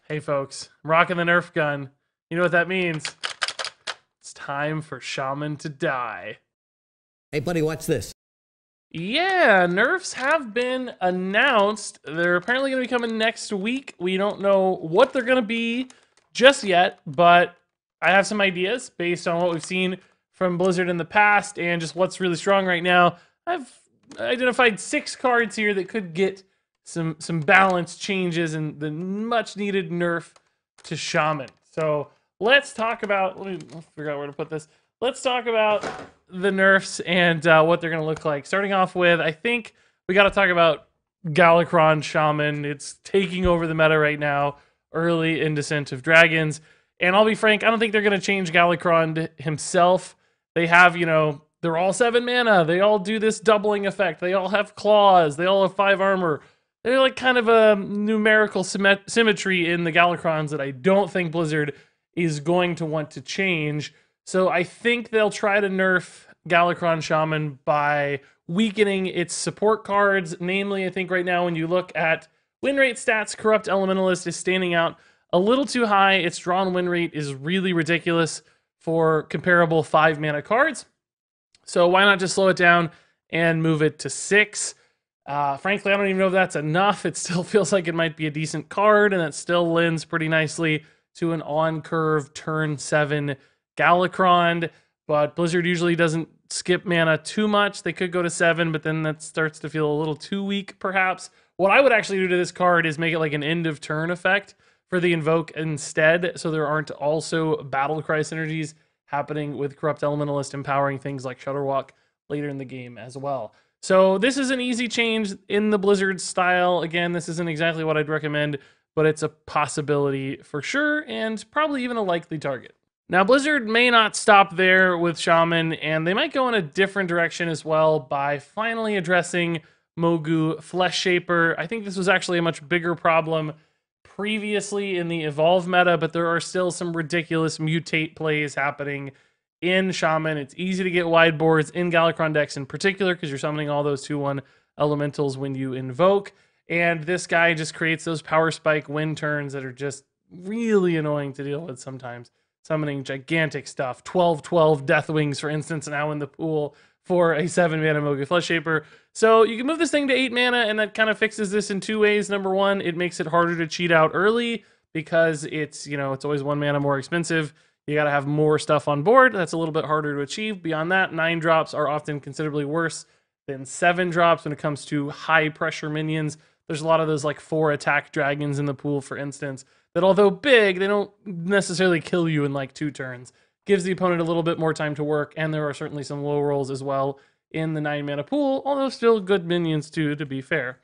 Hey folks, I'm rocking the Nerf gun. You know what that means? It's time for Shaman to die. Hey buddy, watch this. Yeah, Nerfs have been announced. They're apparently going to be coming next week. We don't know what they're going to be just yet, but I have some ideas based on what we've seen from Blizzard in the past and just what's really strong right now. I've identified 6 cards here that could get some balance changes and the much needed nerf to Shaman. So let's talk about, let me figure out where to put this. Let's talk about the nerfs and what they're going to look like. Starting off with, I think we got to talk about Galakrond Shaman. It's taking over the meta right now, early in Descent of Dragons. And I'll be frank, I don't think they're going to change Galakrond himself. They have, they're all 7 mana. They all do this doubling effect. They all have claws. They all have 5 armor. They're like kind of a numerical symmetry in the Galakronds that I don't think Blizzard is going to want to change. So I think they'll try to nerf Galakrond Shaman by weakening its support cards. Namely, I think right now when you look at win rate stats, Corrupt Elementalist is standing out a little too high. Its drawn win rate is really ridiculous for comparable 5 mana cards. So why not just slow it down and move it to 6? Frankly, I don't even know if that's enough. It still feels like it might be a decent card, and it still lends pretty nicely to an on-curve turn 7 Galakrond, but Blizzard usually doesn't skip mana too much. They could go to 7, but then that starts to feel a little too weak, perhaps. What I would actually do to this card is make it like an end-of-turn effect for the Invoke instead, so there aren't also Battle Cry synergies happening with Corrupt Elementalist empowering things like Shutterwalk later in the game as well. So this is an easy change in the Blizzard style. Again, this isn't exactly what I'd recommend, but it's a possibility for sure, and probably even a likely target. Now, Blizzard may not stop there with Shaman, and they might go in a different direction as well by finally addressing Mogu Flesh Shaper. I think this was actually a much bigger problem previously in the Evolve meta, but there are still some ridiculous mutate plays happening in Shaman. It's easy to get wide boards in Galakrond decks in particular because you're summoning all those 2/1 elementals when you invoke, and this guy just creates those power spike win turns that are just really annoying to deal with sometimes. Summoning gigantic stuff, 12/12 Deathwings, for instance, now in the pool for a 7 mana Mogu Flesh Shaper. So you can move this thing to 8 mana, and that kind of fixes this in 2 ways. Number one, it makes it harder to cheat out early because it's, it's always 1 mana more expensive. You got to have more stuff on board. That's a little bit harder to achieve. Beyond that, 9 drops are often considerably worse than 7 drops when it comes to high pressure minions. There's a lot of those like 4 attack dragons in the pool, for instance, that although big, they don't necessarily kill you in like 2 turns. Gives the opponent a little bit more time to work, and there are certainly some low rolls as well in the 9 mana pool, although still good minions too, to be fair.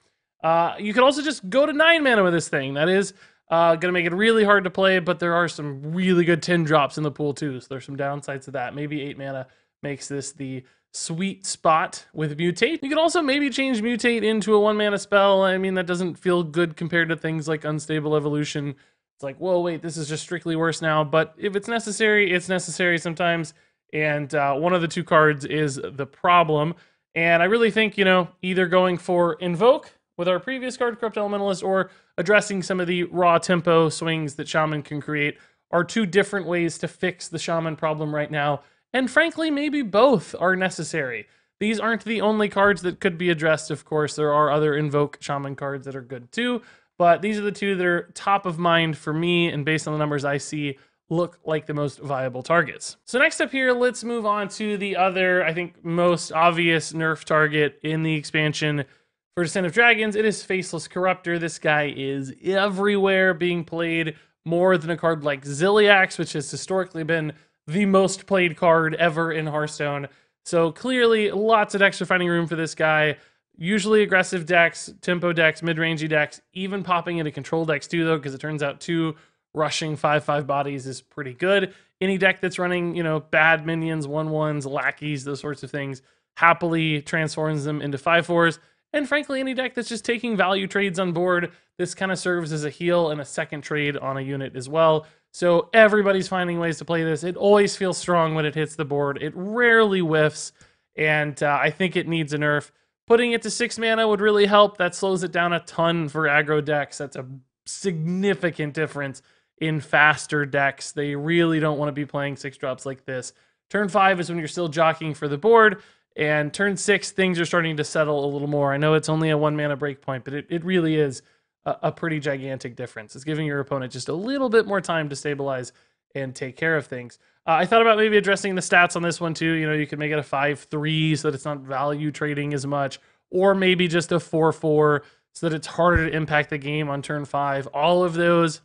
You could also just go to 9 mana with this thing. That is going to make it really hard to play, but there are some really good 10 drops in the pool too, so there's some downsides to that. Maybe 8 mana makes this the sweet spot with Mutate. You could also maybe change Mutate into a 1 mana spell. I mean, that doesn't feel good compared to things like Unstable Evolution. It's like, whoa, wait, this is just strictly worse now. But if it's necessary sometimes. And one of the 2 cards is the problem. And I really think, either going for Invoke with our previous card, Corrupt Elementalist, or addressing some of the raw tempo swings that Shaman can create are 2 different ways to fix the Shaman problem right now. And frankly, maybe both are necessary. These aren't the only cards that could be addressed, of course. There are other Invoke Shaman cards that are good too. But these are the 2 that are top of mind for me, and based on the numbers I see, look like the most viable targets. So next up here, let's move on to the other, I think, most obvious nerf target in the expansion for Descent of Dragons. It is Faceless Corruptor. This guy is everywhere, being played more than a card like Ziliax, which has historically been the most played card ever in Hearthstone. So clearly, lots of decks are finding room for this guy. Usually aggressive decks, tempo decks, mid-rangey decks, even popping into control decks too, though, because it turns out 2 rushing 5/5 bodies is pretty good. Any deck that's running, bad minions, 1/1s, lackeys, those sorts of things, happily transforms them into 5/4s. And frankly, any deck that's just taking value trades on board, this kind of serves as a heal and a second trade on a unit as well. So everybody's finding ways to play this. It always feels strong when it hits the board. It rarely whiffs, and I think it needs a nerf. Putting it to 6 mana would really help. That slows it down a ton for aggro decks. That's a significant difference in faster decks. They really don't want to be playing 6-drops like this. Turn 5 is when you're still jockeying for the board, and turn 6, things are starting to settle a little more. I know it's only a 1 mana breakpoint, but it really is a pretty gigantic difference. It's giving your opponent just a little bit more time to stabilize and take care of things. I thought about maybe addressing the stats on this one too. You know, you could make it a 5/3 so that it's not value trading as much, or maybe just a 4/4 so that it's harder to impact the game on turn 5. All of those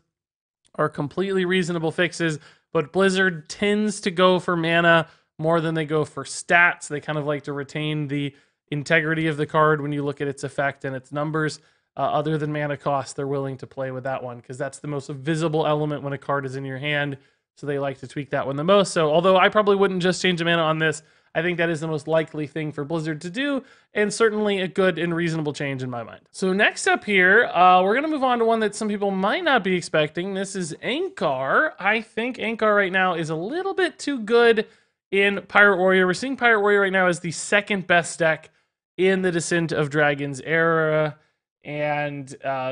are completely reasonable fixes, but Blizzard tends to go for mana more than they go for stats. They kind of like to retain the integrity of the card when you look at its effect and its numbers. Other than mana cost, they're willing to play with that one because that's the most visible element when a card is in your hand. So they like to tweak that one the most. So although I probably wouldn't just change the mana on this, I think that is the most likely thing for Blizzard to do, and certainly a good and reasonable change in my mind. So next up here, we're going to move on to one that some people might not be expecting. This is Angkar. I think Angkar right now is a little bit too good in Pirate Warrior. We're seeing Pirate Warrior right now as the second best deck in the Descent of Dragons era. And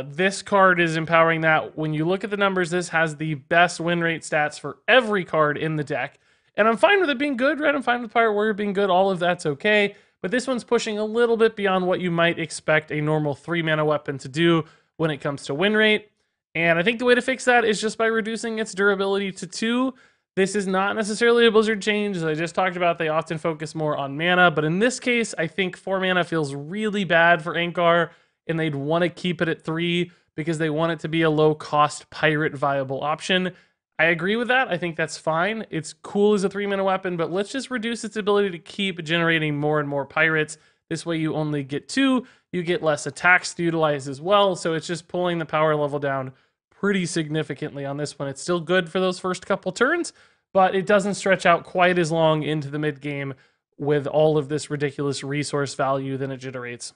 this card is empowering that. When you look at the numbers, this has the best win rate stats for every card in the deck. And I'm fine with it being good, right? I'm fine with Pirate Warrior being good. All of that's okay. But this one's pushing a little bit beyond what you might expect a normal 3-mana weapon to do when it comes to win rate. And I think the way to fix that is just by reducing its durability to 2. This is not necessarily a Blizzard change. As I just talked about, they often focus more on mana. But in this case, I think 4 mana feels really bad for Angkar, and they'd want to keep it at 3 because they want it to be a low-cost pirate viable option. I agree with that. I think that's fine. It's cool as a 3-mana weapon, but let's just reduce its ability to keep generating more and more pirates. This way you only get 2. You get less attacks to utilize as well, so it's just pulling the power level down pretty significantly on this one. It's still good for those first couple turns, but it doesn't stretch out quite as long into the mid-game with all of this ridiculous resource value that it generates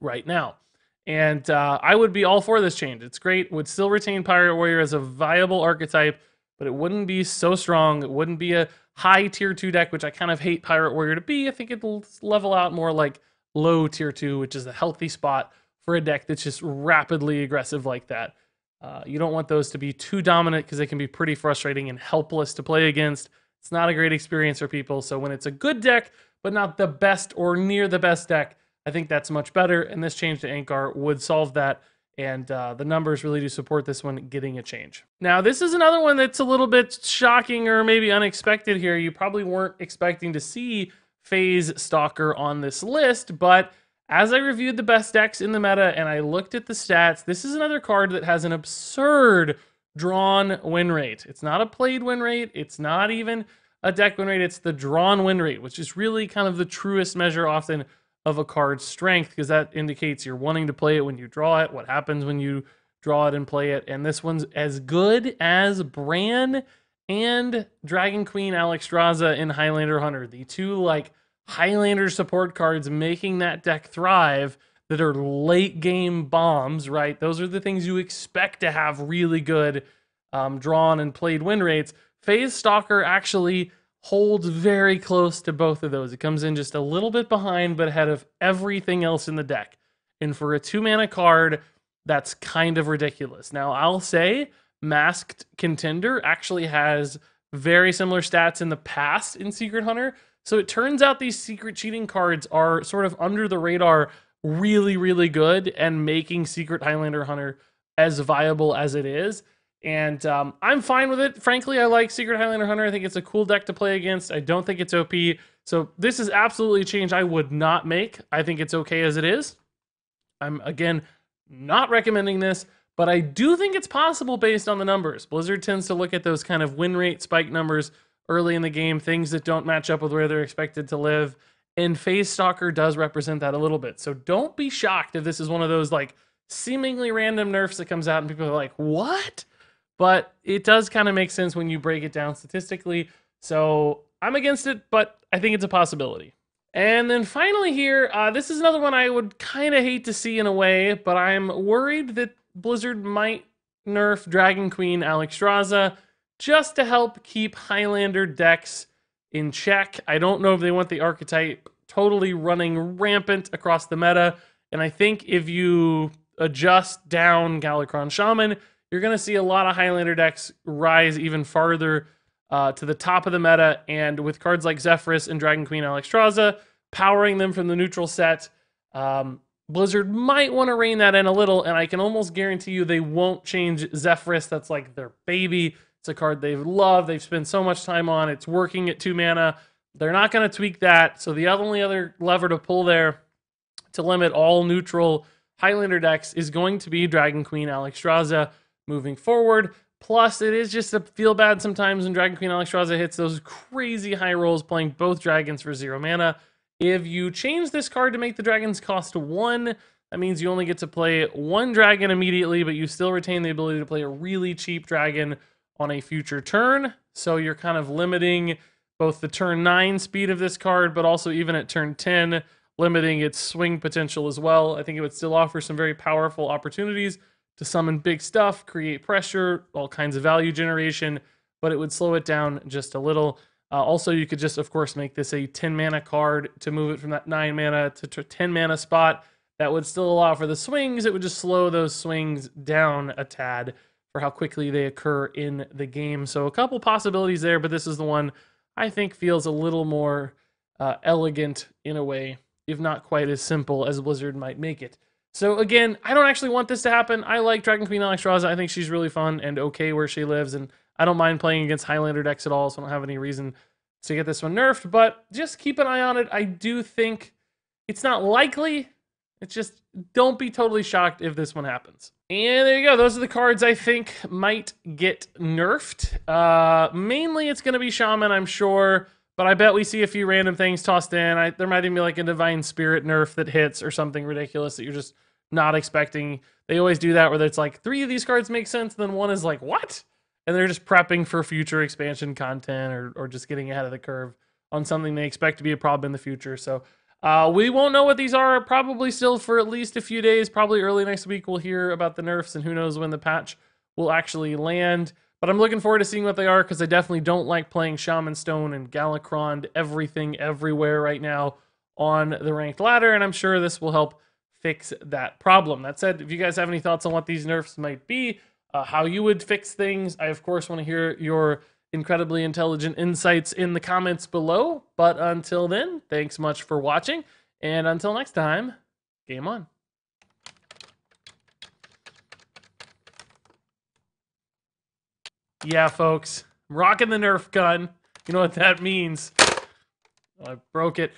right now. And I would be all for this change. It's great. Would still retain Pirate Warrior as a viable archetype, but it wouldn't be so strong. It wouldn't be a high tier 2 deck, which I kind of hate Pirate Warrior to be. I think it'll level out more like low tier 2, which is a healthy spot for a deck that's just rapidly aggressive like that. You don't want those to be too dominant because they can be pretty frustrating and helpless to play against. It's not a great experience for people. So when it's a good deck, but not the best or near the best deck, I think that's much better, and this change to Angkar would solve that, and the numbers really do support this one getting a change. Now, this is another one that's a little bit shocking or maybe unexpected here. You probably weren't expecting to see Phase Stalker on this list, but as I reviewed the best decks in the meta and I looked at the stats, this is another card that has an absurd drawn win rate. It's not a played win rate. It's not even a deck win rate. It's the drawn win rate, which is really kind of the truest measure often of a card's strength, because that indicates you're wanting to play it when you draw it, what happens when you draw it and play it. And this one's as good as Bran and Dragon Queen Alexstrasza in Highlander Hunter, the two like Highlander support cards making that deck thrive, that are late game bombs, right? Those are the things you expect to have really good drawn and played win rates. Phase Stalker actually holds very close to both of those. It comes in just a little bit behind, but ahead of everything else in the deck. And for a 2-mana card, that's kind of ridiculous. Now, I'll say Masked Contender actually has very similar stats in the past in Secret Hunter. So it turns out these secret cheating cards are sort of under the radar really, really good and making Secret Highlander Hunter as viable as it is. And I'm fine with it. Frankly, I like Secret Highlander Hunter. I think it's a cool deck to play against. I don't think it's OP. So this is absolutely a change I would not make. I think it's okay as it is. I'm, again, not recommending this, but I do think it's possible based on the numbers. Blizzard tends to look at those kind of win rate spike numbers early in the game, things that don't match up with where they're expected to live. And Phase Stalker does represent that a little bit. So don't be shocked if this is one of those like seemingly random nerfs that comes out and people are like, what? But it does kind of make sense when you break it down statistically. So I'm against it, but I think it's a possibility. And then finally here, this is another one I would kind of hate to see in a way, but I'm worried that Blizzard might nerf Dragon Queen Alexstrasza just to help keep Highlander decks in check. I don't know if they want the archetype totally running rampant across the meta. And I think if you adjust down Galakron Shaman, you're going to see a lot of Highlander decks rise even farther to the top of the meta. And with cards like Zephrys and Dragon Queen Alexstrasza, powering them from the neutral set, Blizzard might want to rein that in a little, and I can almost guarantee you they won't change Zephrys. That's like their baby. It's a card they've loved. They've spent so much time on. It's working at 2 mana. They're not going to tweak that. So the only other lever to pull there to limit all neutral Highlander decks is going to be Dragon Queen Alexstrasza moving forward. Plus, it is just a feel bad sometimes when Dragon Queen Alexstrasza hits those crazy high rolls playing both dragons for 0 mana. If you change this card to make the dragons cost 1, that means you only get to play 1 dragon immediately, but you still retain the ability to play a really cheap dragon on a future turn. So you're kind of limiting both the turn 9 speed of this card, but also even at turn 10, limiting its swing potential as well. I think it would still offer some very powerful opportunities to summon big stuff, create pressure, all kinds of value generation, but it would slow it down just a little. Also, you could just, of course, make this a 10 mana card to move it from that 9 mana to 10 mana spot. That would still allow for the swings. It would just slow those swings down a tad for how quickly they occur in the game. So a couple possibilities there, but this is the one I think feels a little more elegant in a way, if not quite as simple as Blizzard might make it. So again, I don't actually want this to happen. I like Dragon Queen Alexstrasza. I think she's really fun and okay where she lives, and I don't mind playing against Highlander decks at all, so I don't have any reason to get this one nerfed, but just keep an eye on it. I do think it's not likely. It's just, don't be totally shocked if this one happens. And there you go. Those are the cards I think might get nerfed. Mainly it's going to be Shaman, I'm sure, but I bet we see a few random things tossed in. There might even be like a Divine Spirit nerf that hits or something ridiculous that you're just not expecting. They always do that where it's like 3 of these cards make sense, then 1 is like, what? And they're just prepping for future expansion content or just getting ahead of the curve on something they expect to be a problem in the future. So we won't know what these are probably still for at least a few days. Probably early next week we'll hear about the nerfs, and who knows when the patch will actually land. But I'm looking forward to seeing what they are, because I definitely don't like playing Shaman Stone and Galakron everything everywhere right now on the ranked ladder, and I'm sure this will help fix that problem. That said, if you guys have any thoughts on what these nerfs might be, how you would fix things, I of course want to hear your incredibly intelligent insights in the comments below. But until then, thanks much for watching, and until next time, game on. Yeah, folks, I'm rocking the Nerf gun. You know what that means. I broke it.